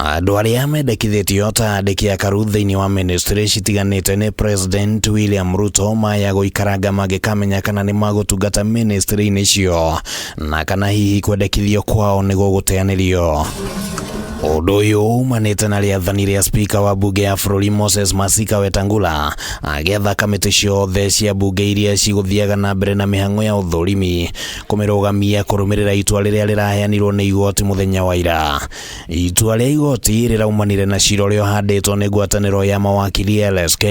Andũ aria mendekithitio ta andiki akaru thĩinĩ wa ministry citiganite nĩ President William Ruto maya gũikaranga magĩkamenya kana nĩ magũtungata ministry-inĩ icio na kana hihi kwendekithio kwao nĩ gũgũteanĩrio. Ũndũ ũyũ umanĩte na rĩathani rĩa Spika wa Mbunge ya bũrũri Moses Wetangula agĩatha kamĩtĩ ciothe cia mbunge iria cigũthiaga na mbere na mihang'o ya uthurimi kũmĩrũgamia kũrũmĩrĩra itua rĩrĩa rĩraheanirwo nĩ igoti muthenya wa ira. Itua rĩa igoti rĩraumanire na cira ũrĩa ũhanditwo nĩ ngwatanĩro ya mawakiri LSK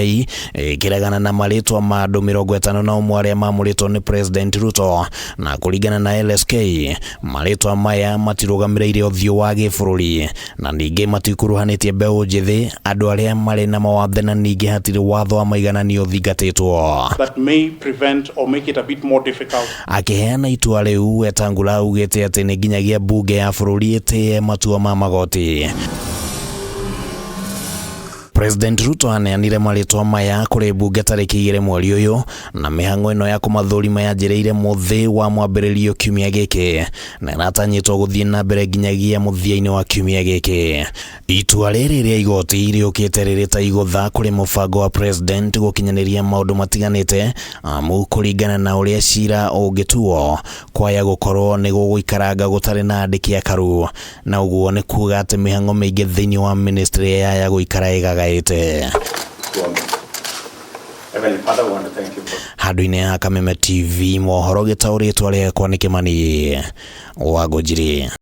ĩkĩregana na marĩtwa ma andũ 51 arĩa mamũrĩtwo nĩ President Ruto, na kũringana na LSK marĩtwa maya matirũgamĩrĩire ũthiũ wa gĩbũrũri na ningĩ matikuruhanĩtie mbeũ njĩthĩ, andũ arĩa marĩ na mawathe, na ningĩ hatirĩ watho wa maigananio thingatĩtwo. That may prevent or make it a bit more difficult. Akiheana itua rĩu, Wetangula augite atĩ nĩ nginyagia mbunge ya bũrũri ĩtĩe matua ma magoti. President Ruto aneanire marĩtwa maya kũrĩ mbunge tarĩki 2 mweri ũyũ, na mihang'o ĩno ya kũmathũrima yanjĩrĩire mũthĩ wa mwambĩrĩrio kiumia gĩkĩ na ĩratanyĩtwo gũthiĩ na mbere nginyagia mũthia-inĩ wa kiumia gĩkĩ. Itua rĩrĩ rĩa igoti rĩũkĩte rĩrĩ ta igũtha kũrĩ mũbango wa President gũkinyanĩria maũndũ matiganĩte, amu kũringana na ũrĩa cira ũngĩtuo kwaya gũkorwo nĩ gũgũikaranga gũtarĩ na andĩki akaru, na ũguo nĩ kuuga atĩ mihang'o mĩingĩ thĩinĩ wa ministry ya gũikara ĩgaga handũ-inĩ ya Kameme TV mohoro gĩtaũrĩtwo rĩakwa nĩ Kimani wa Ngũnjiri.